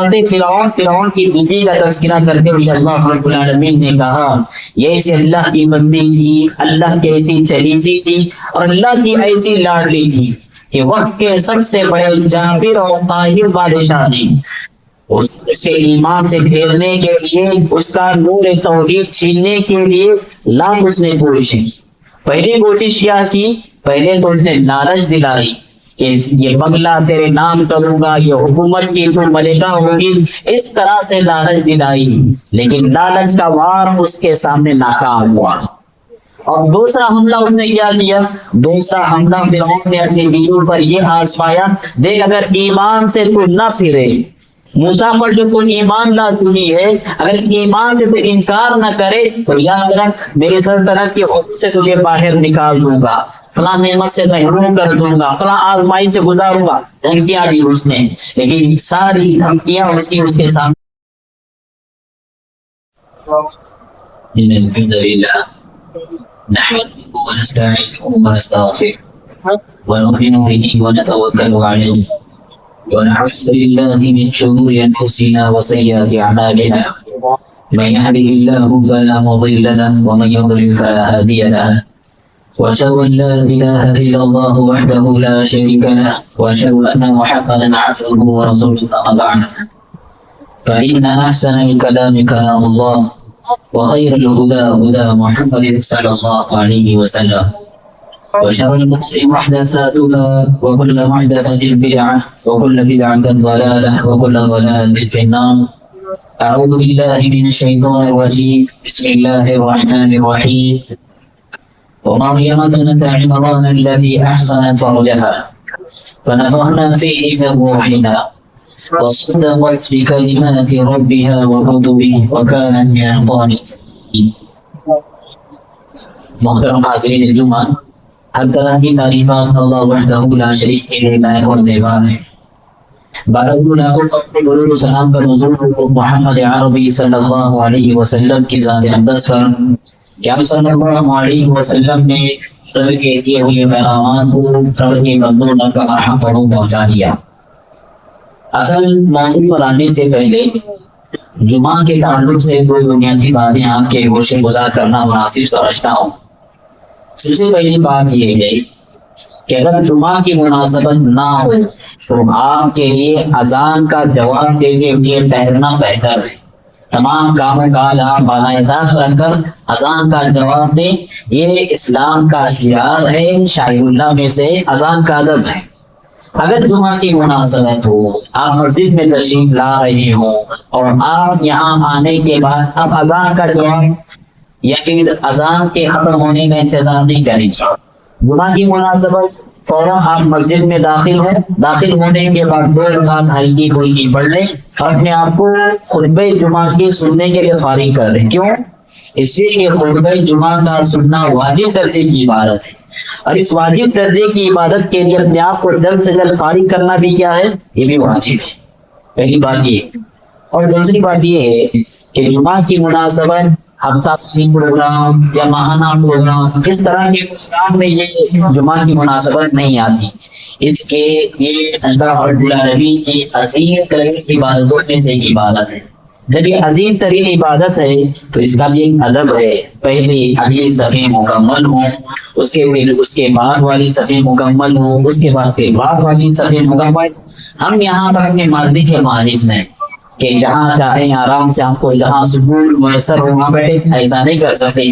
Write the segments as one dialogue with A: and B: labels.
A: حضرت فرعون کی بیوی کا تذکرہ کرتے ہوئے اللہ رب العالمین نے کہا یہ ایسی اللہ کی بندی تھی، اللہ کی ایسی چلیتی تھی اور اللہ کی ایسی لاڈلی تھی کہ وقت کے سب سے بڑے جابر اور طاہر بادشاہ نے اس کے ایمان سے پھیرنے کے لیے، اس کا نور توحید چھیننے کے لیے لاکھ اس نے کوشش کی۔ پہلی کوشش کیا کی؟ پہلے تو اس نے لالچ دلائی کہ یہ بنگلہ تیرے نام کروں گا، یہ حکومت کی تو ملکہ ہوگی، اس طرح سے لالچ دلائی، لیکن لالچ کا وار اس کے سامنے ناکام ہوا۔ اور دوسرا حملہ اس نے کیا کیا؟ دوسرا حملہ فرعون نے اپنی بیوی پر یہ آزمایا، دیکھ اگر ایمان سے تو نہ پھرے، موسیٰ پر جو تو ایمان لا چکی ہے، اگر اس ایمان سے تو انکار نہ کرے تو یاد رکھ میری سلطنت کے حکم سے تجھے باہر نکال دوں گا، فلاں نعمت سے محروم کر دوں گا، فلاں آزمائی سے گزاروں گا۔ دھمکیاں دی اس نے، لیکن ساری دھمکیاں اس کے سامنے نحمده ونستعينه ونستغفره ونؤمن به ونتوكل عليه ونعوذ بالله من شرور أنفسنا وسيئات أعمالنا من يهده الله فلا مضل له ومن يضلل فلا هادي له وأشهد أن لا إله إلا الله وحده لا شريك له وأشهد أن محمدا عبده ورسوله أما بعد فإن أحسن الكلام كلام الله وخير الهدى هدى محمد صلى الله عليه وسلم وشر الأمور محدثاتها وكل محدثة بدعة وكل بدعة ضلالة وكل ضلالة في النار أعوذ بالله من الشيطان الرجيم بسم الله الرحمن الرحيم ومريم ابنة عمران التي أحصنت فرجها فنفخنا فيه من روحنا وصدقت بكلمات ربها وكتبه وكانت من القانتين۔ محترم حاضرین الجمعہ، ہر طرح کی تعریفات اللہ وحدہ لا شریک کے لیے لائق اور زیبا ہے۔ بارک لاکھوں درود و سلام کا نزول محمد عربی صلی اللہ علیہ وسلم کی ذات اقدس پر کہ آپ صلی اللہ علیہ وسلم نے سب کے دیے ہوئے پیغامات کو سب کے بندوں تک ہم تک پہنچا دیا۔ اصل موضوع پر آنے سے پہلے جمعہ کے تعلق سے کوئی بنیادی باتیں آپ کے گوشے گزار کرنا مناسب سمجھتا ہوں۔ سب سے پہلی بات یہ ہے کہ اگر جمعہ کی مناسبت نہ ہو تو آپ کے لیے اذان کا جواب دیتے ہوئے ٹھہرنا بہتر ہے۔ تمام کاموں کا آپ باقاعدہ رکھ کر اذان کا جواب دیں، یہ اسلام کا شعار ہے، شاعر اللہ میں سے اذان کا ادب ہے۔ اگر جمعہ کی مناسبت ہو، آپ مسجد میں تشریف لا رہے ہوں اور آپ یہاں آنے کے بعد اب اذان کا جواب یا پھر اذان کے ختم ہونے کا انتظار نہیں کریں، جمعہ کی مناسبت فوراً آپ مسجد میں داخل ہوں، داخل ہونے کے بعد 2 رکعت ہلکی پھلکی پڑھ لیں اور اپنے آپ کو خطبہ جمعہ کی سننے کے لیے فارغ کر دیں۔ کیوں؟ اس لیے کہ خطبہ جمعہ کا سننا واجب درجے کی عبادت ہے، اور اس واجب درجے کی عبادت کے لیے اپنے آپ کو جلد سے جلد فارغ کرنا بھی کیا ہے؟ یہ بھی واجب ہے۔ پہلی بات یہ، اور دوسری بات یہ ہے کہ جمعہ کی مناسبت ہفتہ پروگرام یا ماہانہ پروگرام، اس طرح کے پروگرام میں یہ جمعہ کی مناسبت نہیں آتی، اس کے یہ اللہ رب العالمین کی عظیم ترین عبادتوں میں سے ایک عبادت ہے۔ جب یہ عظیم ترین عبادت ہے تو اس کا بھی ایک ادب ہے، پہلے اگلی صفحے مکمل ہوں، اس کے بعد والی صفحے مکمل ہوں، اس کے بعد پھر بعد والی صفحے مکمل۔ ہم یہاں پر اپنے ماضی کے مالک ہیں کہ جہاں چاہیں آرام سے آپ کو جہاں سکون میسر ہو وہاں بیٹھے، ایسا نہیں کر سکتے۔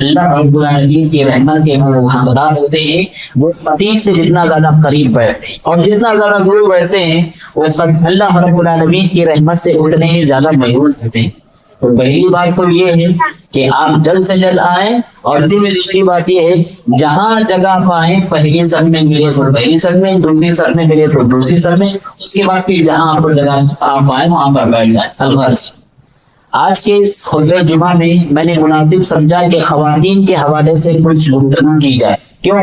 A: اللہ رب العالمین کی رحمت کے وہ حقدار ہوتے ہیں، وہ خطیب سے جتنا زیادہ قریب بیٹھتے ہیں اور جتنا زیادہ دور بیٹھتے ہیں وہ سب اللہ رب العالمین کی رحمت سے اتنے ہی زیادہ محروم ہوتے ہیں۔ تو پہلی بات تو یہ ہے کہ آپ جلد سے جلد آئیں، اور اسی میں دوسری بات یہ ہے جہاں جگہ پائیں، پہلی صف میں ملے تو پہلی صف میں، دوسری صف میں ملے تو دوسری صف میں، اس کے بعد پھر جہاں آپ کو جگہ آپ پائیں وہاں پر بیٹھ جائیں۔ الغرض آج کے اس خطبہ جمعہ میں نے مناسب سمجھا کہ خواتین کے حوالے سے کچھ گفتگو کی جائے۔ کیوں؟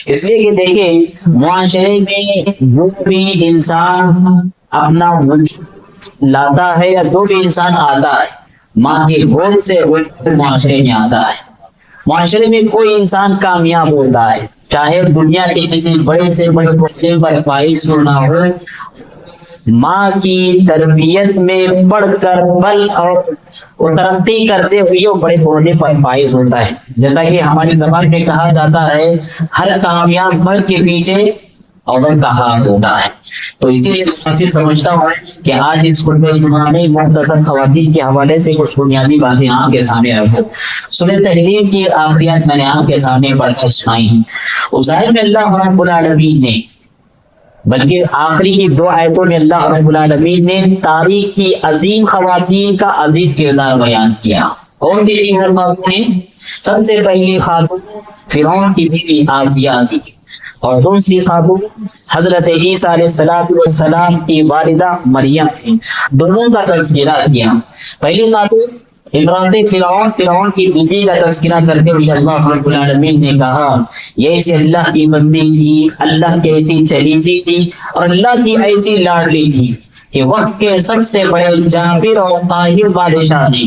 A: اس لیے کہ دیکھیں معاشرے میں جو بھی انسان اپنا وجود لاتا ہے یا جو بھی انسان آتا ہے ماں کے گود سے وہ معاشرے میں آتا ہے۔ معاشرے میں کوئی انسان کامیاب ہوتا ہے، چاہے دنیا کے کسی بڑے سے بڑے عہدے پر فائز نہ ہو، ماں کی تربیت میں پڑھ کر بل اور ترقی کرتے ہوئے وہ بڑے عہدے پر فائز ہوتا ہے. جیسا کہ ہماری زبان میں کہا جاتا ہے ہر کامیاب مرد کے پیچھے عورت کا ہاتھ ہوتا ہے. تو اسی لیے میں سمجھتا ہوں کہ آج اس خطبہ جمعہ میں مختصر خواتین کے حوالے سے کچھ بنیادی باتیں آپ کے سامنے رکھوں. سورہ تحریم کی آخریات میں نے آپ کے سامنے پڑھ کر سنائی. ظاہر میں اللہ رب العالمین نے بلکہ آخری کی 2 آیتوں میں اللہ رب العالمین نے تاریخ کی عظیم خواتین کا عظیم کردار بیان کیا. کون کی تھی ہر خاتون؟ سب سے پہلی خاتون فرعون کی بیوی آسیہ تھی، اور دوسری خاتون حضرت عیسیٰ علیہ السلام کی والدہ مریم تھی. دونوں کا تذکرہ کیا. پہلی خاتون امرات فرعون کی بیوی کا تذکرہ کرتے ہوئے اللہ رب العالمین نے کہا یہ ایسی اللہ کی بندی تھی، اللہ کی ایسی چلیتی تھی اور اللہ کی ایسی لاڈلی تھی کہ وقت کے سب سے بڑے جابر اور طاہر بادشاہ نے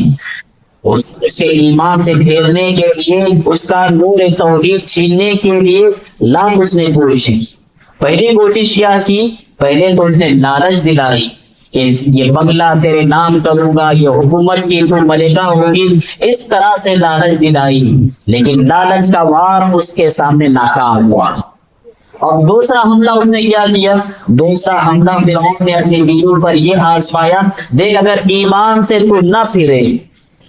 A: اس کے ایمان سے پھیرنے کے لیے، اس کا نور توحید چھیننے کے لیے لاکھ اس نے کوششیں کی. پہلی کوشش کیا کی؟ پہلے تو اس نے لالچ دلائی کہ یہ بنگلہ تیرے نام کروں گا، یہ حکومت کی تو ملکہ ہوگی، اس طرح سے لالچ دلائی. لیکن لالچ کا وار اس کے سامنے ناکام ہوا. اور دوسرا حملہ اس نے کیا کیا؟ دوسرا حملہ فرعون نے اپنی بیویوں پر یہ آزمایا، دیکھ اگر ایمان سے تو نہ پھرے،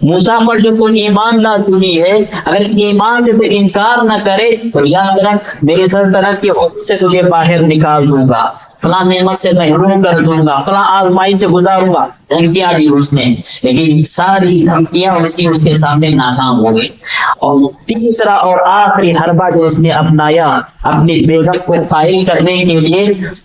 A: موسیٰ پر جو کوئی ایمان لا چکی ہے، اگر اس ایمان سے تو انکار نہ کرے تو یاد رکھ میری سلطنت کے حکم سے تجھے باہر نکال دوں گا، فلاں نعمت سے محروم کر دوں گا، فلاں آزمائی سے گزاروں گا. دھمکیاں دی اس نے، لیکن ساری دھمکیاں اس کے سامنے ناکام ہو گئی. اور تیسرا اور آخری حربہ جو اس نے اپنایا اپنی بیگم کو قائل کرنے کے لیے،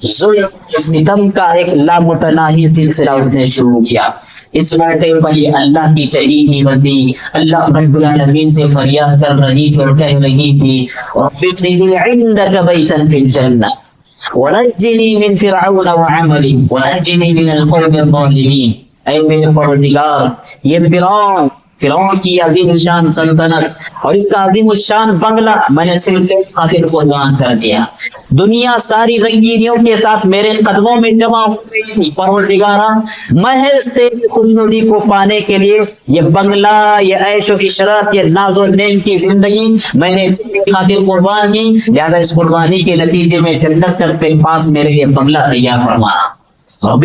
A: ظلم ستم کا ایک لامتناہی سلسلہ اس نے شروع کیا. اس موقع پر یہ اللہ کی چہیتی بندی اللہ رب العالمین سے فریاد کر رہی تھی اور کہہ رہی تھی رب ابن لی عندک بیتا فی الجنہ وَنَجِّنِي مِن فِرْعَوْنَ وَعَمَلِهِ وَنَجِّنِي مِنَ الْقَوْمِ الظَّالِمِينَ. اے میرے پروردگار، یہ فرعون کی عظیم شان سلطنت اور اس کا عظیم الشان بنگلہ میں نے صرف خاطر قربان کر دیا. دنیا ساری رنگینیوں کے ساتھ میرے قدموں میں جمع ہو گئی. پروردگارا، محض تیری خوشنودی کو پانے کے لیے یہ بنگلہ، یہ عیش و عشرت، یہ ناز و نعیم کی زندگی میں نے خاطر قربان کی. لہذا اس قربانی کے نتیجے میں جنت کے پاس میرے لیے بنگلہ تیار فرما. اور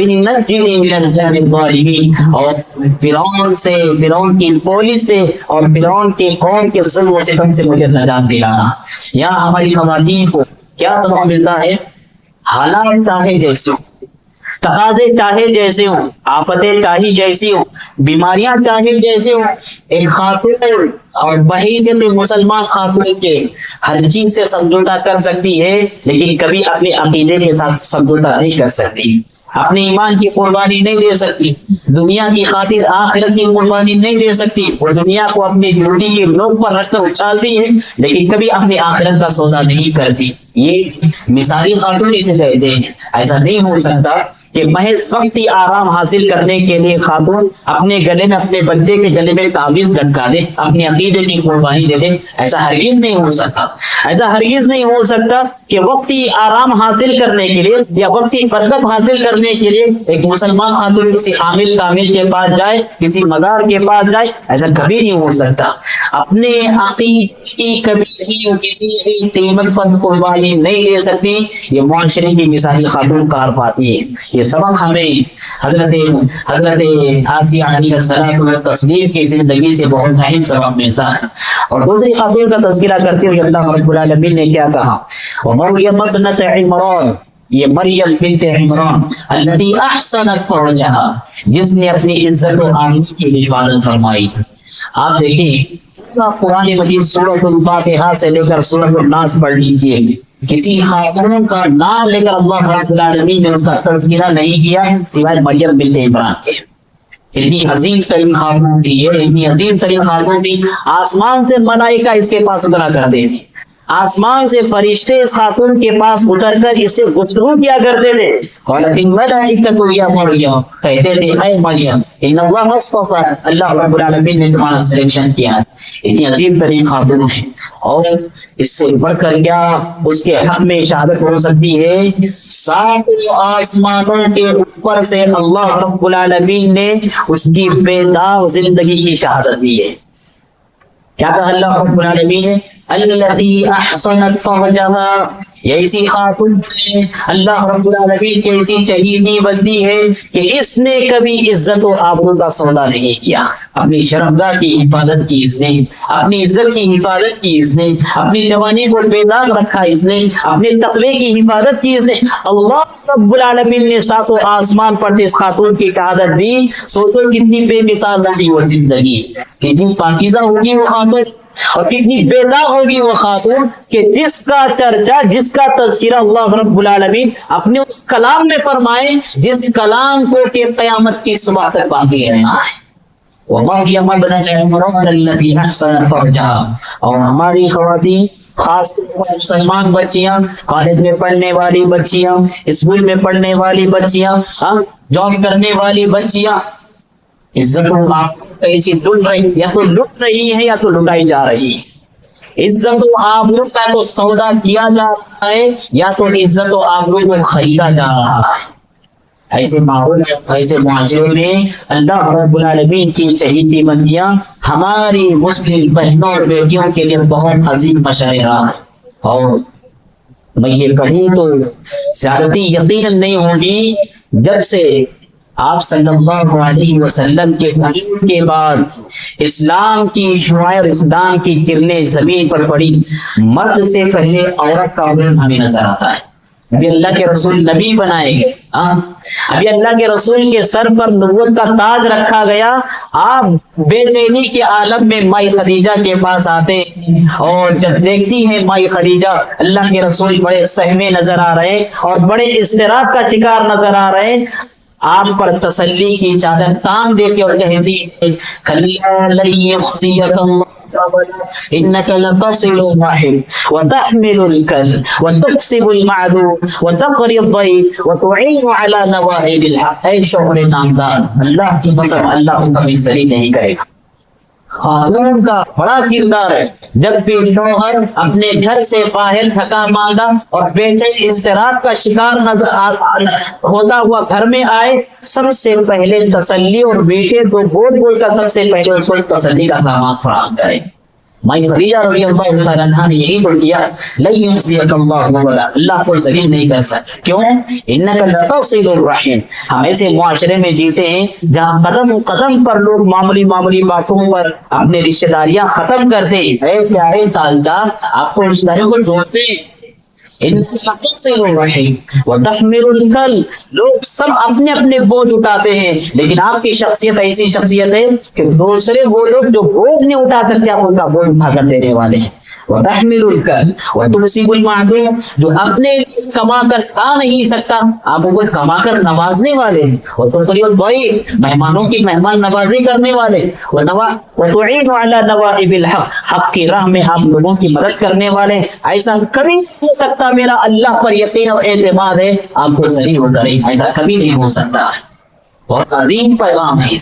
A: فرعون کی پولیس سے اور فرعون کی قوم کے ظلم و ستم سے مجھے نجات دلانا. یہاں ہماری خواتین کو کیا سبق ملتا ہے؟ حالات چاہے جیسے ہوں، تقاضے چاہے جیسے ہوں، آفتیں چاہے جیسی ہوں، بیماریاں چاہے جیسے ہوں، ایک خاتون اور بحیثیت مسلمان خاتون کے ہر چیز سے سمجھوتا کر سکتی ہے، لیکن کبھی اپنے عقیدے کے ساتھ سمجھوتا نہیں کر سکتی. اپنے ایمان کی قربانی نہیں دے سکتی، دنیا کی خاطر آخرت کی قربانی نہیں دے سکتی. اور دنیا کو اپنی ڈیوٹی کی نوک پر رکھ کر اچھالتی ہے، لیکن کبھی اپنی آخرت کا سودا نہیں کرتی. یہ مثالی خاتون اسے کہتے ہیں. ایسا نہیں ہو سکتا کہ محض وقتی آرام حاصل کرنے کے لیے خاتون اپنے گلے میں اپنے بچے کے گلے میں تعویذ لٹکا دے، اپنی عقیدے کی قربانی دے دے. ایسا ہرگز نہیں ہو سکتا. ایسا ہرگز نہیں ہو سکتا کہ وقتی آرام حاصل کرنے کے لیے یا وقتی برکت حاصل کرنے کے لیے ایک مسلمان خاتون کسی عامل کامل کے پاس جائے، کسی مزار کے پاس جائے. ایسا کبھی نہیں ہو سکتا. اپنے عقیدے کی کبھی کسی بھی قیمت پر قربانی نہیں لے سکتی. یہ معاشرے کی مثالی خاتون کار پاتی ہے. یہ سبق ہمیں حضرت آسیہ علیہ السلام کی تصویر کی زندگی سے بہت اہم سبق ملتا ہے. اور دوسری خاتون کا تذکرہ کرتے ہوئے اللہ رب العالمین نے کیا کہا؟ وَمَرْيَمَ ابْنَتَ عِمْرَانَ، یہ مریم بنت عمران التي احسنت فرجها، جس نے اپنی عزت و آبرو کی حفاظت فرمائی. آپ دیکھیں قرآن مجید سورۃ الفاتحہ سے لے کر سورۃ الناس پڑھ لیجیے، کسی خاتون کا نام لے کر اللہ رب العالمین نے اس کا تذکرہ نہیں کیا سوائے مریم بنت عمران کے. اتنی عظیم ترین خاتون تھی، اتنی عظیم ترین خاتون تھی، آسمان سے ملائکہ اس کے پاس اترا کرتے تھے. آسمان سے فرشتے اس خاتون کے پاس اتر کر اس سے گفتگو کیا کرتے تھے. کہتے تھے اے مریم ان اللہ اصطفی، اللہ رب العالمین نے تمہارا سلیکشن کیا. اتنی عظیم ترین خاتون ہے، اور اس سے بڑھ کر کیا اس کے حق میں شہادت ہو سکتی ہے. ساتوں آسمانوں کے اوپر سے اللہ رب العالمین نے اس کی بے داغ زندگی کی شہادت دی ہے. کیا کہا اللہ رب العالمین نے؟ الذی احسنت فرجہا، یہ اسی خاتون نے اللہ رب العالمین کی ایسی چہیدی بندی ہے کہ اس نے کبھی عزت و آبرو کا سودا نہیں کیا. اپنی شرمگاہ کی حفاظت کی اس نے، اپنی عزت کی حفاظت کی اس نے، اپنی جوانی کو بے داغ رکھا اس نے، اپنے تقوی کی حفاظت کی اس نے. اللہ رب العالمین نے ساتوں آسمان پر اس خاتون کی شہادت دی. سوچو کتنی بے مثال رہی وہ زندگی، کتنی پاکیزہ ہوگی وہ خاتون، اور کتنی بے داغ ہوگی وہ خاتون کہ جس کا چرچا، جس کا تذکرہ اللہ رب العالمین اپنے اس کلام میں فرمائے، جس کلام کو کہ قیامت کی صبح تک باقی رہنا ہے. وَمَرْيَمَ ابْنَتَ عِمْرَانَ الَّتِي أَحْسَنَتْ فَرْجَهَا. اور ہماری خواتین، خاص طور پر مسلمان بچیاں، کالج میں پڑھنے والی بچیاں، اسکول میں پڑھنے والی بچیاں، جاب کرنے والی بچیاں، عزت و آبرو کیسی لٹ رہی، یا تو لٹ رہی ہے یا تو لٹائی جا رہی ہے. عزت و آبرو کا تو سودا کیا جا رہا ہے یا تو عزت و آبرو کو خریدا جا رہا ہے. ایسے ماحول، ایسے معاشرے میں اللہ رب العالمین کی چہیتی بندیاں ہماری مسلم بہنوں اور بیٹیوں کے لیے بہت عظیم مشاہرہ ہے. اور میں یہ کہوں تو زیادتی یقیناً نہیں ہوگی، جب سے آپ صلی اللہ علیہ وسلم کے قدم کے بعد اسلام کی شعائیں، اسلام کی کرنیں زمین پر پڑی، مرد سے پہلے عورت کا عمل ہمیں نظر آتا ہے. ابھی اللہ کے رسول نبی بنائے گئے، ابھی اللہ کے رسول کے سر پر نبوت کا تاج رکھا گیا. آپ بے چینی کے عالم میں مائی خدیجہ کے پاس آتے، اور جب دیکھتی ہے مائی خدیجہ اللہ کے رسول بڑے سہمے نظر آ رہے اور بڑے اضطراب کا شکار نظر آ رہے، آپ پر تسلی کی چادر تان دے کے اور کہتی ہے کَلَّا لَن يُخْزِيَكَ اللَّهُ إِنَّكَ لَتَصِلُ الرَّحِمَ وَتَحْمِلُ الْكَلَّ وَتُكْسِبُ الْمَعْدُومَ وَتَقْرِي الضَّيْفَ وَتُعِينُ عَلَى نَوَائِبِ الْحَقِّ. اے شوہر نامدار، اللہ کی قسم اللہ کو کبھی ذلیل نہیں کرے گا. خاتون کا بڑا کردار ہے. جب بھی شوہر اپنے گھر سے باہر تھکا ماندہ اور بے چین اضطراب کا شکار ہوتا ہوا گھر میں آئے، سب سے پہلے تسلی، اور بیٹے کو بول بول کر سب سے پہلے اس کو تسلی کا سامان فراہم کرے. مائی خدیجہ رضی اللہ تعالیٰ عنہا نے یہی تو کیا، لن یخزیک اللہ، اللہ کو ذلیل نہیں کر سکتا. کیوں؟ انک لتصل الرحم. ہم ایسے معاشرے میں جیتے ہیں جہاں قدم قدم پر لوگ معمولی باتوں پر اپنے رشتہ داریاں ختم کرتے ہیں. کیا ہے تعلقات، آپ کو رشتہ داریوں کو جوڑتے ہیں. وتحمل الکل. لوگ سب اپنے اپنے بوجھ اٹھاتے ہیں، لیکن آپ کی شخصیت ایسی شخصیت ہے کہ دوسرے وہ لوگ جو بوجھ نہیں اٹھا سکتے آپ ان کا بوجھ اٹھا کر دینے والے ہیں. وتحمل الکل وتكسب المعدوم. جو اپنے کما کر کھا نہیں سکتا آپ ان کو کما کر نوازنے والے ہیں. وتقری الضيف. مہمانوں کی مہمان نوازی کرنے والے. وتعين على نوائب الحق. حق کی راہ میں آپ لوگوں کی مدد کرنے والے. ایسا کبھی نہیں ہو سکتا میرا اللہ پر یقین اور اعتماد ہے آپ کو ذلیل ہو کر، ایسا کبھی نہیں ہو سکتا. بہت عظیم پیغام ہے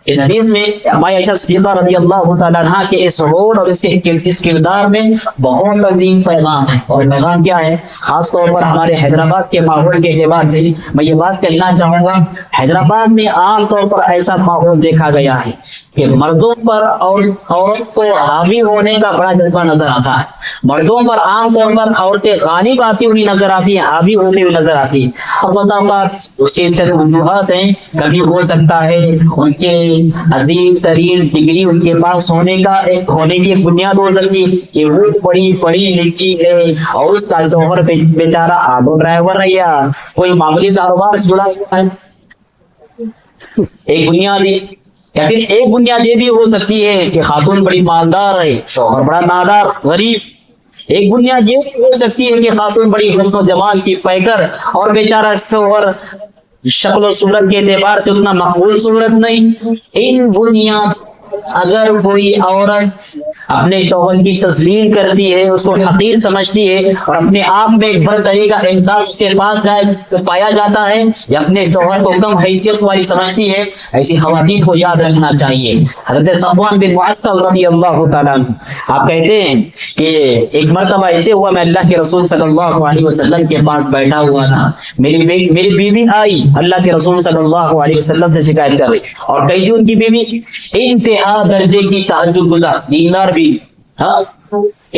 A: اس حدیث میں. مائی عائشہ صدیقہ رضی اللہ تعالیٰ عنہا کے اس رول اور اس کردار میں بہت عظیم پیغام ہے. اور پیغام کیا ہے؟ خاص طور پر ہمارے حیدرآباد کے ماحول کے اعتبار سے میں یہ بات کہنا چاہوں گا. حیدرآباد میں عام طور پر ایسا ماحول دیکھا گیا ہے کہ مردوں پر اور عورت کو حاوی ہونے کا بڑا جذبہ نظر آتا ہے. مردوں پر عام طور پر عورتیں غالب آتی ہوئی نظر آتی ہیں، حاوی ہوتی ہوئی نظر آتی ہیں. اور بات اس کے وجوہات ہیں. کبھی ہو سکتا ہے ان کے عظیم ترین ڈگری ان کے پاس ہونے کی ایک بنیاد ہو سکتی ہے کہ وہ پڑھی لکھی ہے اور اس کا شوہر بیچارہ آٹو ڈرائیور ہے یا کوئی معمولی کاروبار سے جڑا ہوا ہے. ایک بنیاد یا پھر ایک بنیاد یہ بھی ہو سکتی ہے کہ خاتون بڑی مالدار ہے، شوہر بڑا نادار غریب. ایک بنیاد یہ بھی ہو سکتی ہے کہ خاتون بڑی حسن و جمال کی پیکر اور بیچارہ شوہر شکل و صورت کے اعتبار سے اتنا مقبول صورت نہیں. ان بنیاد اگر کوئی عورت اپنے شوہر کی تذلیل کرتی ہے، اس کو حقیر سمجھتی ہے اور اپنے آپ میں ایک برتری کا احساس اس کے پاس پایا جاتا ہے یا اپنے شوہر کو کم حیثیت والی سمجھتی ہے، ایسی خواتین کو یاد رکھنا چاہیے۔ حضرت صفوان بن معطل رضی اللہ تعالیٰ عنہ آپ کہتے ہیں کہ ایک مرتبہ ایسے ہوا، میں اللہ کے رسول صلی اللہ علیہ وسلم کے پاس بیٹھا ہوا تھا، میری بیوی آئی اللہ کے رسول صلی اللہ علیہ وسلم سے شکایت کر رہی، اور کئی ان کی بیوی انتہا درجے کی تہجد گزار دیندار بھی،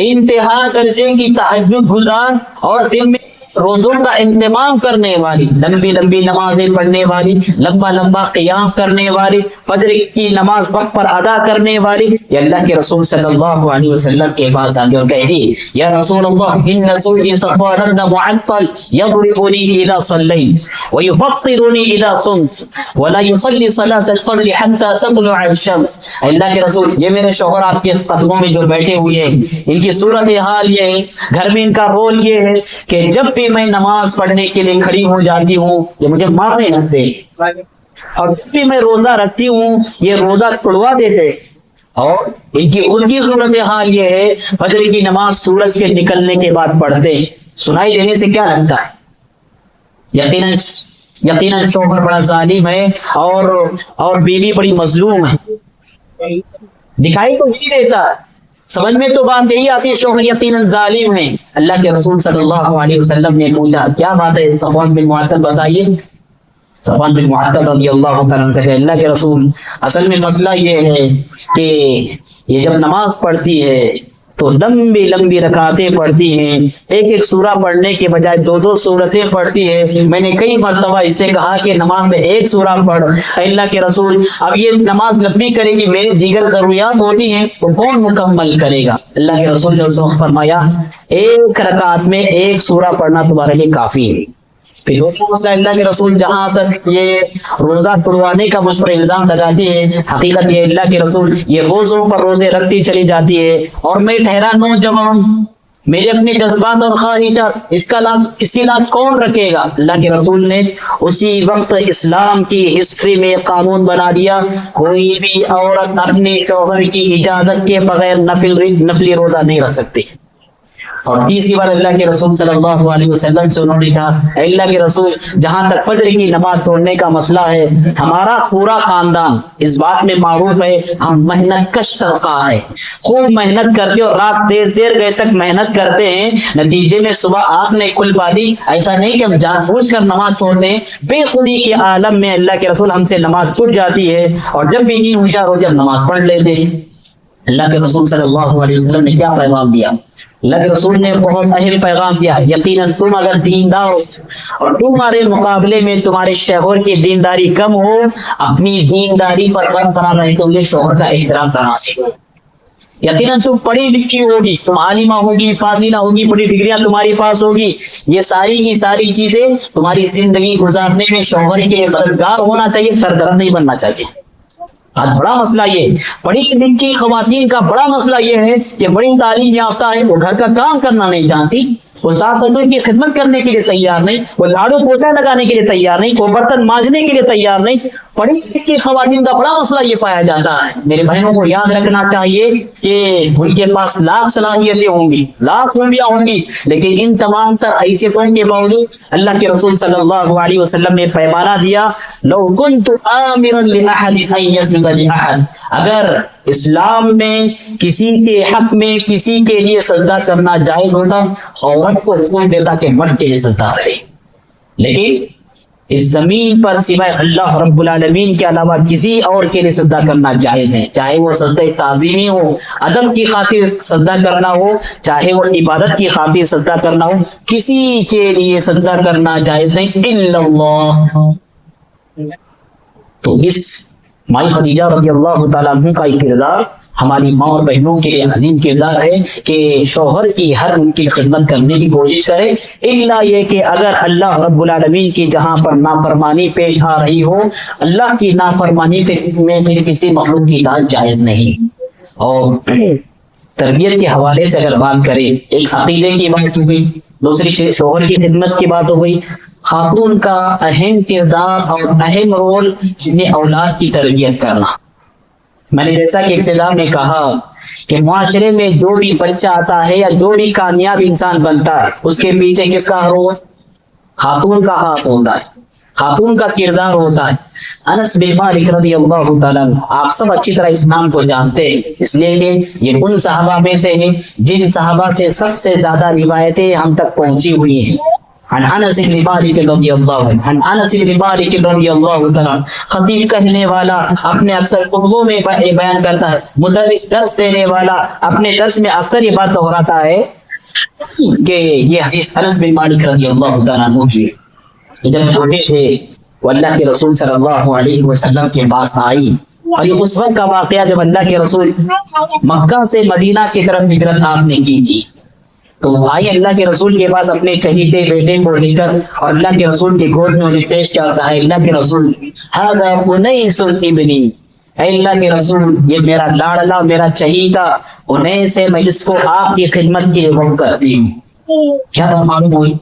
A: انتہا درجے کی تہجد گزار اور دن میں روزوں کا اہتمام کرنے والی، لمبی لمبی نمازیں پڑھنے والی، لمبا لمبا قیام کرنے والی، فجر کی نماز وقت پر ادا کرنے والی، یہ اللہ کے رسول صلی اللہ علیہ وسلم کے پاس آگے اور کہتی یا رسول اللہ ان زوجی صفوان بن معطل یضربنی اذا صلیت ویفطرنی اذا صمت ولا یصلی صلاة الفجر حتى تطلع الشمس۔ اللہ کے رسول یہ میرے شوہر آپ کے قدموں میں جو بیٹھے ہوئے ہیں، ان کی صورت حال یہ ہے، گھر میں ان کا رول یہ ہے کہ جب بھی میں نماز پڑھنے کے لیے کھڑی ہو جاتی ہوں یہ مجھے مارنے لگتے، اور جب بھی میں روزہ رکھتی ہوں یہ روزہ توڑوا دیتے، اور ان کی صورت حال یہ ہے فجر کی نماز سورج کے نکلنے کے بعد پڑھتے، سنائی دینے سے کیا لگتا ہے؟ یقیناً شوہر بڑا ظالم ہے اور بیوی بڑی مظلوم ہے، دکھائی تو نہیں دیتا، سمجھ میں تو بات یہی آتی ہے شوہر یقیناً ظالم ہے۔ اللہ کے رسول صلی اللہ علیہ وسلم نے پوچھا کیا بات ہے صفوان بن معطل بتائیے۔ صفوان بن معطل رضی اللہ تعالیٰ کہتے ہیں اللہ کے رسول اصل میں مسئلہ یہ ہے کہ یہ جب نماز پڑھتی ہے تو لمبی لمبی رکعتیں پڑھتی ہیں، ایک ایک سورہ پڑھنے کے بجائے دو دو سورتیں پڑھتی ہے، میں نے کئی مرتبہ اس سے کہا کہ نماز میں ایک سورہ پڑھ، اللہ کے رسول اب یہ نماز لمبی کرے گی، میری دیگر ضروریات ہوتی ہیں تو کون مکمل کرے گا؟ اللہ کے رسول نے اس وقت فرمایا ایک رکعت میں ایک سورہ پڑھنا تمہارے لیے کافی ہے۔ پھر اللہ کے رسول جہاں تک یہ روزہ توڑوانے کا مجھ پر الزام لگاتی ہے، حقیقت یہ اللہ کے رسول یہ روزوں پر روزے رکھتی چلی جاتی ہے اور میں ٹھہرا نوجوان، میرے اپنے جذبات اور خواہشات، اس کی لاج کون رکھے گا؟ اللہ کے رسول نے اسی وقت اسلام کی ہسٹری میں قانون بنا دیا کوئی بھی عورت اپنے شوہر کی اجازت کے بغیر نفلی روزہ نہیں رکھ سکتی۔ اور تیسری بار اللہ کے رسول صلی اللہ علیہ وسلم سے انہوں نے کہا اے اللہ کے رسول جہاں تک فجر کی نماز چھوڑنے کا مسئلہ ہے ہمارا پورا خاندان اس بات میں معروف ہے، ہم محنت کش طبقہ ہے، خوب محنت کرتے اور رات دیر گئے تک محنت کرتے ہیں، نتیجے میں صبح آنکھ نے کھل پاتی، ایسا نہیں کہ ہم جان بوجھ کر نماز چھوڑ دیں، بے خودی کے عالم میں اللہ کے رسول ہم سے نماز چھوٹ جاتی ہے اور جب بھی نیند ہوشیار ہو جب نماز پڑھ لیتے ہیں۔ اللہ کے رسول صلی اللہ علیہ وسلم نے کیا پیغام دیا؟ اللہ کے رسول نے بہت اہم پیغام دیا، یقیناً تم اگر دیندار ہو اور تمہارے مقابلے میں تمہارے شوہر کی دینداری کم ہو، اپنی دینداری پر غور کرنا رہے تو یہ شوہر کا احترام کرنا سیکھو۔ یقیناً تم پڑھی لکھی ہوگی، تم عالمہ ہوگی، فاضلہ ہوگی، بڑی ڈگریاں تمہاری پاس ہوگی، یہ ساری کی ساری چیزیں تمہاری زندگی گزارنے میں شوہر کے مددگار ہونا چاہیے، سرگرم نہیں بننا چاہیے۔ آج بڑا مسئلہ یہ پڑھی لکھی خواتین کا بڑا مسئلہ یہ ہے کہ بڑی تعلیم یافتہ ہے، وہ گھر کا کام کرنا نہیں جانتی، وہ ساس سسر کی خدمت کرنے کے لیے تیار نہیں، وہ لاڑو پوچھا لگانے کے لیے تیار نہیں، وہ برتن مانجنے کے لیے تیار نہیں۔ پڑھی لکھی خواتین کا بڑا مسئلہ یہ پایا جاتا ہے۔ میرے بہنوں کو یاد رکھنا چاہیے کہ ان کے پاس لاکھ صلاحیتیں ہوں گی، لاکھ خوبیاں ہوں گی، لیکن ان تمام تر حیثیتوں کے باوجود اللہ کے رسول صلی اللہ علیہ وسلم نے پیمانہ دیا لو كنت آمرا لأحد ان يسجد لأحد، اگر اسلام میں کسی کے حق میں کسی کے لیے سجدہ کرنا جائز ہوتا عورت کو حکم دیتا کہ مرد کے لیے سجدہ کرے، لیکن اس زمین پر سوائے اللہ رب العالمین کے علاوہ کسی اور کے لیے سجدہ کرنا جائز ہے، چاہے وہ سجدہ تعظیمی ہو، ادب کی خاطر سجدہ کرنا ہو، چاہے وہ عبادت کی خاطر سجدہ کرنا ہو، کسی کے لیے سجدہ کرنا جائز نہیں الا اللہ۔ تو اس مائی خدیجہ رضی اللہ تعالیٰ عنہ کا یہ کردار ہماری ماں اور بہنوں کے لیے عظیم کردار ہے کہ شوہر کی ہر ان کی خدمت کرنے کی کوشش کرے، الا یہ کہ اگر اللہ رب العالمین کی جہاں پر نافرمانی پیش آ رہی ہو، اللہ کی نافرمانی میں کسی مخلوق کی اطاعت جائز نہیں۔ اور تربیت کے حوالے سے اگر بات کریں، ایک عقیدے کی بات ہو گئی، دوسری شوہر کی خدمت کی بات ہو گئی، خاتون کا اہم کردار اور اہم رول اپنے اولاد کی تربیت کرنا۔ میں نے جیسا کہ ابتدا میں کہا کہ معاشرے میں جو بھی بچہ آتا ہے یا جو بھی کامیاب انسان بنتا ہے اس کے پیچھے کس کا ہاتھ ہوتا ہے؟ خاتون کا ہاتھ ہوتا ہے، خاتون کا کردار ہوتا ہے۔ انس بن مالک رضی اللہ تعالیٰ عنہ، آپ سب اچھی طرح اس نام کو جانتے ہیں، اس لیے کہ یہ ان صحابہ میں سے ہیں جن صحابہ سے سب سے زیادہ روایتیں ہم تک پہنچی ہوئی ہیں۔ عن انس بن مالک رضی اللہ عنہ، عن انس بن مالک رضی اللہ تعالیٰ، خطیب کہنے والا اپنے اکثر خطبوں میں بیان کرتا ہے، مدرس درس دینے والا اپنے درس میں اکثر یہ بات دہراتا ہے کہ یہ حدیث انس بن مالک رضی اللہ تعالیٰ عنہ کی جب چھوٹے تھے وہ اللہ کے رسول صلی اللہ علیہ وسلم کے پاس آئی، اور یہ اس وقت کا واقعہ جب اللہ کے رسول مکہ سے مدینہ کی طرف ہجرت آپ نے کی تھی۔ تو آئی اللہ کے رسول کے پاس اپنے چہیتے بیٹے کو لے کر، اور اللہ کے رسول کے گود میں انہیں پیش کرتا ہے، اللہ کے رسول ھذا انیس ابنی، اے اللہ کے رسول یہ میرا لاڑلا میرا چہیتا انیس ہے، میں اس کو آپ کی خدمت کے لیے وقف کرتی ہوں۔ کیا معلوم ہوئی؟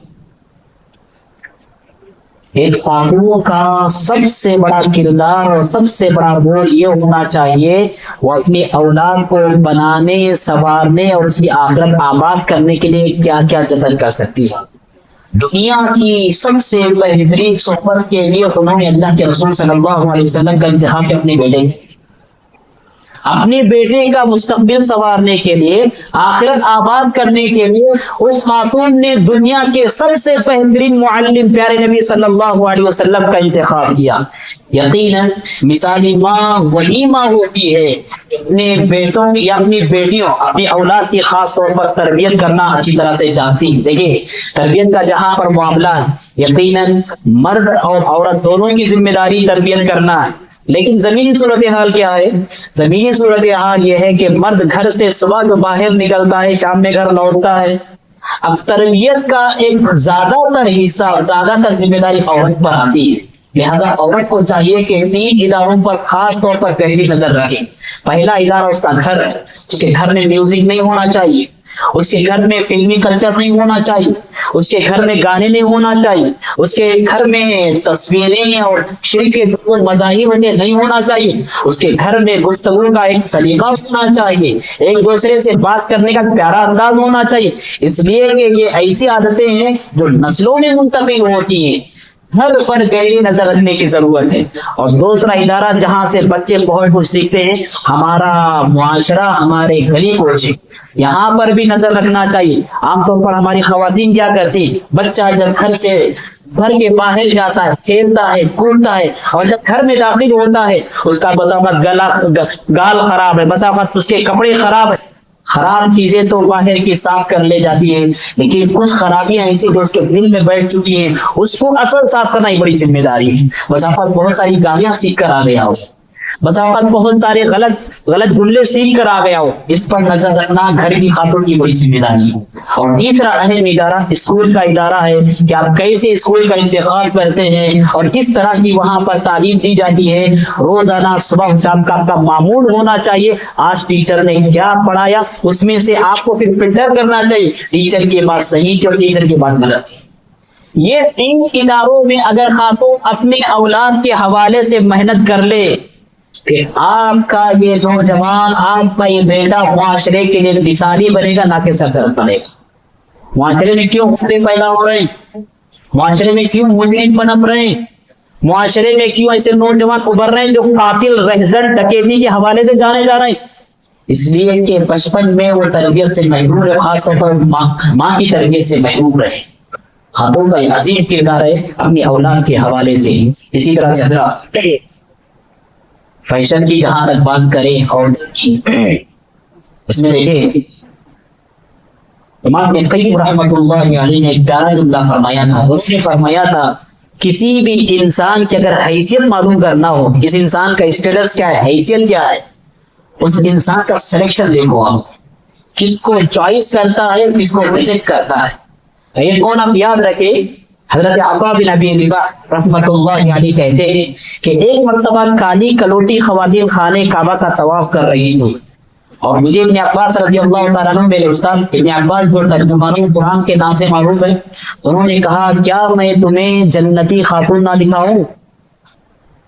A: ایک خاتون کا سب سے بڑا کردار اور سب سے بڑا رول یہ ہونا چاہیے وہ اپنی اولاد کو بنانے، سنوارنے اور اس کی آخرت آباد کرنے کے لیے کیا کیا جتن کر سکتی ہے۔ دنیا کی سب سے بہترین صحبت کے لیے انہوں نے اللہ کے رسول صلی اللہ علیہ وسلم کا انتخاب کیا؟ اپنے بیٹے کا مستقبل سنوارنے کے لیے، آخرت آباد کرنے کے لیے اس خاتون نے دنیا کے سب سے بہترین معلم پیارے نبی صلی اللہ علیہ وسلم کا انتخاب کیا۔ یقیناً مثالی ماں وہی ماں ہوتی ہے اپنے بیٹوں یا اپنی بیٹیوں اپنی اولاد کی خاص طور پر تربیت کرنا اچھی طرح سے جانتی ہے۔ دیکھیے تربیت کا جہاں پر معاملہ یقیناً مرد اور عورت دونوں کی ذمہ داری تربیت کرنا ہے، لیکن زمینی صورتحال کیا ہے؟ زمینی صورتحال یہ ہے کہ مرد گھر سے صبح کو باہر نکلتا ہے، شام میں گھر لوٹتا ہے۔ اب تربیت کا ایک زیادہ تر حصہ، زیادہ تر ذمہ داری عورت پر آتی ہے، لہذا عورت کو چاہیے کہ تین اداروں پر خاص طور پر گہری نظر رکھے۔ پہلا ادارہ اس کا گھر ہے، اس کے گھر میں میوزک نہیں ہونا چاہیے، اس کے گھر میں فلمی کلچر نہیں ہونا چاہیے، اس کے گھر میں گانے نہیں ہونا چاہیے، اس کے گھر میں تصویریں اور شرک مذاہب نہیں ہونا چاہیے، اس کے گھر میں گفتگو کا ایک سلیقہ ہونا چاہیے، ایک دوسرے سے بات کرنے کا پیارا انداز ہونا چاہیے، اس لیے کہ یہ ایسی عادتیں ہیں جو نسلوں میں منتقل ہوتی ہیں۔ ہر پر گہری نظر رکھنے کی ضرورت ہے۔ اور دوسرا ادارہ جہاں سے بچے بہت کچھ سیکھتے ہیں، ہمارا معاشرہ، ہمارے گلی کوچے، یہاں پر بھی نظر رکھنا چاہیے۔ عام طور پر ہماری خواتین کیا کرتی، بچہ جب گھر کے باہر جاتا ہے، کھیلتا ہے، کودتا ہے، اور جب گھر میں داخل ہوتا ہے اس کا بسا اوقات گال خراب ہے، بسا اوقات اس کے کپڑے خراب ہے۔ خراب چیزیں تو باہر کی صاف کر لے جاتی ہیں، لیکن کچھ خرابیاں ایسی جو اس کے دل میں بیٹھ چکی ہیں، اس کو اصل صاف کرنا ہی بڑی ذمہ داری ہے۔ بس آپ بہت ساری گالیاں سیکھ کر آ گیا ہو، بس آپ بہت سارے غلط جملے سیکھ کر آ گیا ہو، اس پر نظر رکھنا گھر کی خاتون کی بڑی ذمہ داری ہے۔ اور تیسرا اہم ادارہ اسکول کا ادارہ ہے کہ آپ کیسے اسکول کا انتخاب کرتے ہیں اور کس طرح کی وہاں پر تعلیم دی جاتی ہے۔ روزانہ صبح شام کا آپ کا معمول ہونا چاہیے، آج ٹیچر نے کیا پڑھایا اس میں سے آپ کو پھر فلٹر کرنا چاہیے، ٹیچر کے بات صحیح کی اور ٹیچر کے بات غلط۔ یہ تین اداروں میں اگر خاتون اپنے اولاد کے حوالے سے محنت کر لے کہ آپ کا یہ نوجوان، آپ کا یہ بیٹا معاشرے کے لیے مثالی بنے گا، نہ کہ سرکردہ بنے گا۔ معاشرے میں کیوں خطرے پیدا ہو رہے ہیں؟ معاشرے میں کیوں مجرم پنپ رہے ہیں؟ معاشرے میں کیوں ایسے نوجوان ابھر رہے ہیں جو قاتل، رہزن، ڈکیتی کے حوالے سے جانے جا رہے ہیں؟ اس لیے کہ بچپن میں وہ تربیت سے محروم ہے، خاص طور پر ماں کی تربیت سے محروم رہے۔ خاتون کا عظیم کردار ہے اپنی اولاد کے حوالے سے۔ اسی طرح سے حضرات فیشن کی جہاں تک بات کریں اور اس میں دیکھیں امام ابن قیم رحمۃ اللہ علیہ نے ایک پیارا جملہ فرمایا تھا۔ اس نے فرمایا تھا کسی بھی انسان کی اگر حیثیت معلوم کرنا ہو، اس انسان کا اسٹیٹس کیا ہے، حیثیت کیا ہے، اس انسان کا سلیکشن دیکھو آپ، کس کو چوائس کرتا ہے، کس کو ریجیکٹ کرتا ہے۔ یہ کون آپ یاد رکھے، حضرت عطا بن ابی رباح رحمۃ اللہ علیہ کہتے ہیں کہ ایک مرتبہ کالی کلوٹی خواتین خانے کعبہ کا طواف کر رہی تھی، اور مجھے ابن عباس رضی اللہ تعالیٰ عنہ، میرے استاد ابن عباس جو ترجمان قرآن کے نام سے معروف ہے، انہوں نے کہا کیا میں تمہیں جنتی خاتون نہ دکھاؤں؟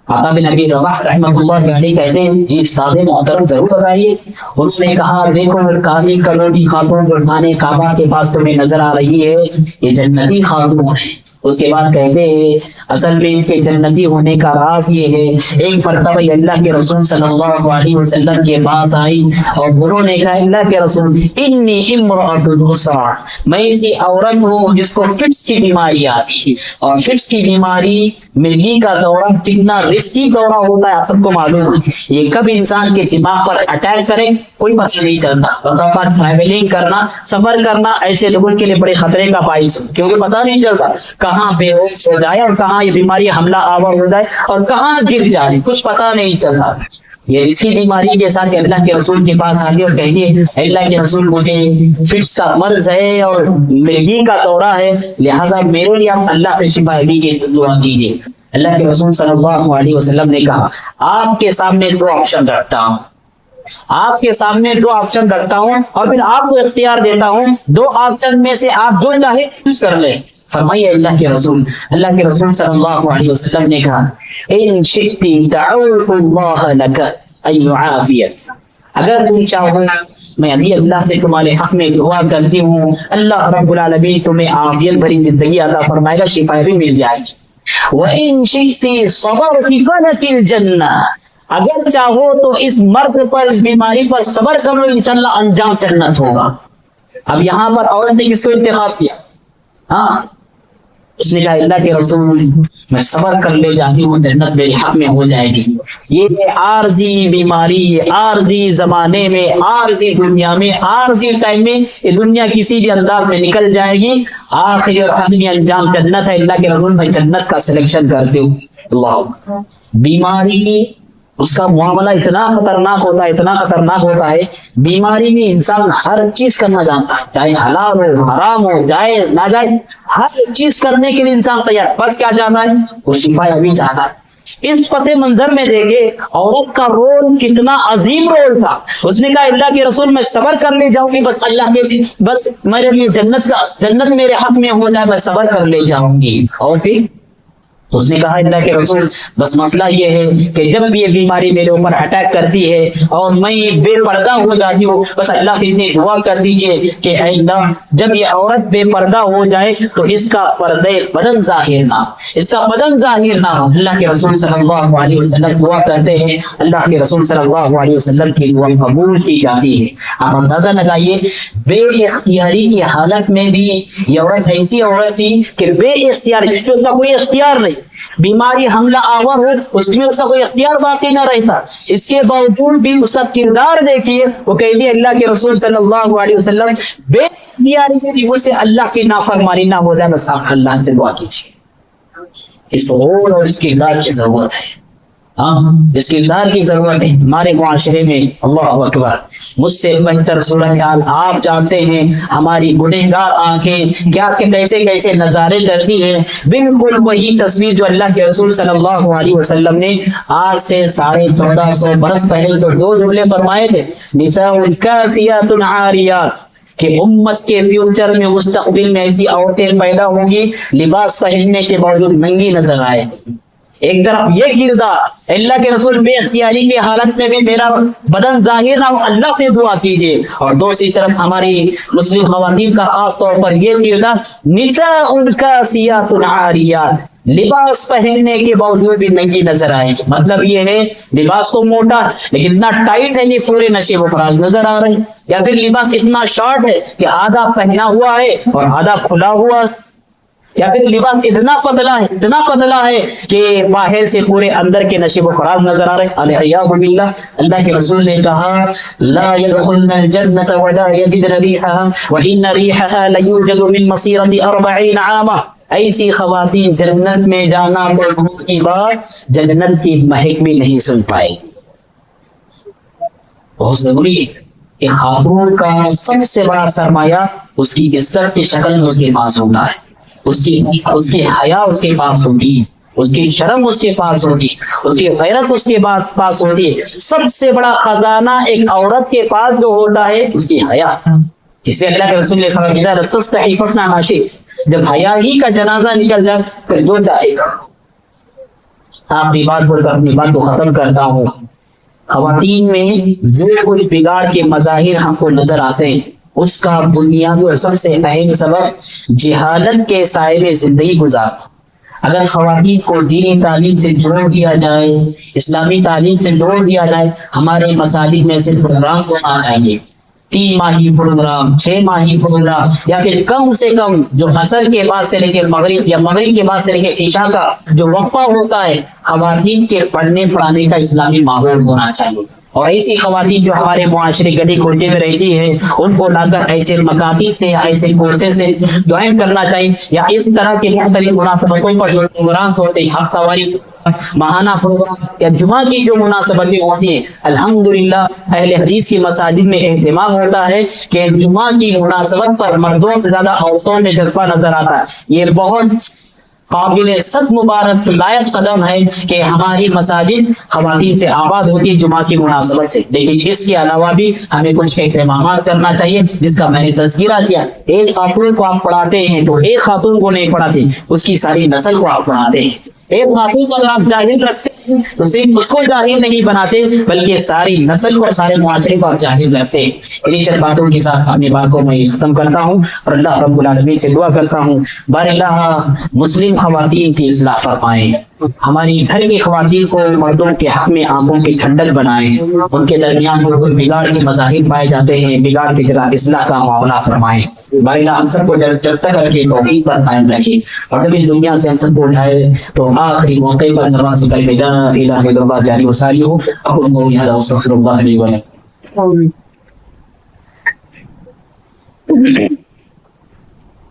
A: عطا بن ابی رباح رحمۃ اللہ علیہ کہتے ہیں جی استاد محترم ضرور بتائیے. اس نے کہا دیکھو کالی کلوٹی خاتون جو خانے کعبہ کے پاس تمہیں نظر آ رہی ہے یہ جنتی خاتون ہے. اس کے بعد کہتے ہیں اصل میں ان کے جنتی ہونے کا راز یہ ہے ایک مرتبہ اللہ کے رسول صلی اللہ علیہ وسلم کے پاس آئی اور انہوں نے کہا اللہ کے رسول انی امرأۃ الحصا، میں ایسی عورت ہوں جس کو فٹس کی بیماری آتی ہے، اور فٹس کی بیماری مرگی کا دورہ کتنا رسکی دورہ ہوتا ہے آپ سب کو معلوم ہے. یہ کب انسان کے دماغ پر اٹیک کرے کوئی پتہ نہیں چلتا. ٹریولنگ کرنا سفر کرنا ایسے لوگوں کے لیے بڑے خطرے کا باعث کیونکہ پتہ نہیں چلتا کہاں بے ہوش ہو جائے اور کہاں یہ بیماری حملہ آور ہو جائے اور کہاں گر جائے کچھ پتہ نہیں چلتا. یہ اسی بیماری کے ساتھ اللہ کے رسول کے پاس آگے اور کہیے اللہ کے رسول مجھے فٹس کا مرض ہے اور مرگی کا دورہ ہے لہٰذا میرے لیے آپ اللہ سے شفا لیجیے دعا کیجیے. اللہ کے رسول صلی اللہ علیہ وسلم نے کہا آپ کے سامنے دو آپشن رکھتا ہوں، آپ کے سامنے دو آپشن رکھتا ہوں اور پھر آپ کو اختیار دیتا ہوں دو آپشن میں سے آپ جو چاہے چوز کر لیں. فرمائیے اللہ کے رسول صلی اللہ علیہ وسلم نے کہا ان شئتی دعوت اللہ لک ان یعافیک، اگر تم چاہو میں ابھی اللہ سے تمہارے حق میں دعا کرتی ہوں اللہ رب العالمین تمہیں عافیت بھری زندگی عطا فرمائے گا، شفا بھی مل جائے گی. وَإِن شِئْتِ صَبَرْتِ فَلَكِ الْجَنَّةُ، اگر چاہو تو اس مرض پر اس بیماری پر صبر کرو انشاءاللہ انجام جنت ہوگا. اب یہاں پر عورت نے کس کو انتخاب کیا؟ ہاں اس نے کہا اللہ کے رسول میں صبر کر لے جاتی ہوں جنت میرے حق میں ہو جائے گی. یہ عارضی بیماری عارضی زمانے میں عارضی دنیا میں عارضی ٹائم میں یہ دنیا کسی بھی انداز میں نکل جائے گی، آخری اور حتمی انجام جنت ہے. اللہ کے رسول میں جنت کا سلیکشن کرتے ہوں. اللہ بیماری اس کا معاملہ اتنا خطرناک ہوتا ہے بیماری میں انسان ہر چیز کرنا جانتا ہے، چاہے حلال ہو حرام ہو جائز ناجائز ہر چیز کرنے کے لیے انسان تیار. بس کیا چاہتا ہے وہ شفا ابھی چاہتا ہے. اس پس منظر میں دیکھے عورت کا رول کتنا عظیم رول تھا. اس نے کہا اللہ کے رسول میں صبر کر لے جاؤں گی بس اللہ کے بس میرے لیے جنت میرے حق میں ہو جائے میں صبر کر لے جاؤں گی. اور پھر اس نے کہا اللہ کے رسول بس مسئلہ یہ ہے کہ جب یہ بیماری میرے اوپر اٹیک کرتی ہے اور میں بے پردہ ہو جاتی ہوں بس اللہ سے اتنی دعا کر دیجئے کہ اے اللہ جب یہ عورت بے پردہ ہو جائے تو اس کا بدن ظاہر نہ ہو. اللہ کے رسول صلی اللہ علیہ وسلم دعا کرتے ہیں، اللہ کے رسول صلی اللہ علیہ وسلم کی دعا قبول کی جاتی ہے. آپ اندازہ لگائیے بے اختیاری کی حالت میں بھی یہ عورت ایسی عورت تھی کہ بے اختیار جس پہ اس کا کوئی اختیار نہیں، بیماری حملہ آور ہو اس میں اس کا کوئی اختیار باقی نہ رہتا، اس کے باوجود بھی اس کا کردار دیکھیے. وہ کہتی ہے اللہ کے رسول صلی اللہ علیہ وسلم بے اختیاری کی وجہ سے اللہ کی نافرمانی نہ ہو جائے بس آپ اللہ سے دعا کیجیے. اس غور اور اس کردار کی ضرورت ہے. ہاں اس کردار کی ضرورت ہے ہمارے معاشرے میں. اللہ اکبر مجھ سے بہتر صورتحال آپ جانتے ہیں. ہماری گنہگار آنکھیں کیا کہ کیسے کیسے نظارے کرتی ہیں. بالکل وہی تصویر جو اللہ کے رسول صلی اللہ علیہ وسلم نے آج سے 1450 برس پہلے تو دو جملے فرمائے تھے نساء کاسیات عاریات کہ امت کے فیوچر میں مستقبل میں ایسی عورتیں پیدا ہوں گی لباس پہننے کے باوجود ننگی نظر آئے. ایک طرف یہ کردار اللہ کے رسول بے اختیاری کی حالت میں بھی میرا بدن ظاہر نہ ہو اللہ سے دعا کیجیے، اور دوسری طرف ہماری مسلم خواتین کا خاص طور پر یہ کردار نساء کاسیات عاریات لباس پہننے کے باوجود بھی ننگی نظر آئے. مطلب یہ ہے لباس تو موٹا لیکن اتنا ٹائٹ ہے کہ پورے نشیب و فراز نظر آ رہے ہیں، یا پھر لباس اتنا شارٹ ہے کہ آدھا پہنا ہوا ہے اور آدھا کھلا ہوا ہے، یا پھر لباس اتنا پتلا ہے کہ باہر سے پورے اندر کے نشیب و فراز نظر آ رہے. علیہ باللہ اللہ کے رسول نے کہا لا يدخلن الجنة ولا يجدن ريحها وإن ريحها ليوجد من مسيرة 40 عاما. ایسی خواتین جنت میں جانا بہت کی بات جنت کی مہک بھی نہیں سن پائے. بہت ضروری ہے کہ خاتون کا سب سے بڑا سرمایہ اس کی عزت کی شکل میں اس کے پاس ہونا ہے، اس کی حیا اس کے پاس ہوتی ہے، اس کی شرم اس کے پاس ہوتی ہے، اس کی غیرت اس کے پاس ہوتی ہے. سب سے بڑا خزانہ ایک عورت کے پاس جو ہوتا ہے اس کی حیا. اسے اللہ کے رسول نے فرمایا جب حیا ہی کا جنازہ نکل جائے پھر جو جائے گا. آخری بات بول کر اپنی بات کو ختم کرتا ہوں. خواتین میں جو کوئی بگاڑ کے مظاہر ہم کو نظر آتے ہیں اس کا بنیادی اور سب سے اہم سبب جہالت کے سائے میں زندگی گزارنا. اگر خواتین کو دینی تعلیم سے جوڑ دیا جائے، اسلامی تعلیم سے جوڑ دیا جائے، ہمارے مساجد میں سے پروگرام ہونا چاہیے، 3 ماہی پروگرام، 6 ماہی پروگرام، یا پھر کم سے کم جو عصر کے بعد سے لے کے مغرب یا مغرب کے بعد سے لے کے عشاء کا جو وقفہ ہوتا ہے خواتین کے پڑھنے پڑھانے کا اسلامی ماحول ہونا چاہیے. اور ایسی خواتین جو ہمارے معاشرے گلی کوچے میں رہتی ہے ان کو لا کر ایسے مکاتب سے یا ایسے کورسز سے جوائن کرنا چاہیے، یا اس طرح کے مختلف مناسبتوں پر جو پروگرام ہوتے ہیں، ہفتہ واری ماہانہ پروگرام یا جمعہ کی جو مناسبتیں ہوتی ہیں، الحمدللہ اہل حدیث کی مساجد میں اہتمام ہوتا ہے کہ جمعہ کی مناسبت پر مردوں سے زیادہ عورتوں میں جذبہ نظر آتا ہے. یہ بہت قابل صد مبارک لائق قدم ہے کہ ہماری مساجد خواتین سے آباد ہوتی ہے جمعہ کی مناسبت سے. لیکن اس کے علاوہ بھی ہمیں کچھ اہتمامات کرنا چاہیے جس کا میں نے تذکرہ کیا. ایک خاتون کو آپ پڑھاتے ہیں تو ایک خاتون کو نہیں پڑھاتے، اس کی ساری نسل کو آپ پڑھاتے ہیں. ایک خاتون کو اگر آپ جاہل رکھتے ہیں تو صرف اس کو جاہل نہیں بناتے بلکہ ساری نسل کو، سارے معاشرے کو آپ جاہل رکھتے ہیں. انہیں چند باتوں کے ساتھ اپنی بات کو میں ختم کرتا ہوں اور اللہ رب العالمین سے دعا کرتا ہوں بار اللہ مسلم خواتین کی اصلاح فرمائیں، ہماری گھر کی خواتین کو مردوں کے حق میں آنکھوں کی ٹھنڈک بنائیں، ان کے درمیان جو کوئی بگاڑ کے مظاہر پائے جاتے ہیں بگاڑ کی جگہ اصلاح کا معاملہ فرمائیں. بھائی ہم سب کو جب تک کر کے توحید پر قائم رکھیں اور جب اس دنیا سے ہم سب کو اٹھائے تو آخری موقع پر زبان سے کلمہ لا الہ الا اللہ جاری و ساری ہو. اقول قولی ھذا واستغفر اللہ لی و لکم.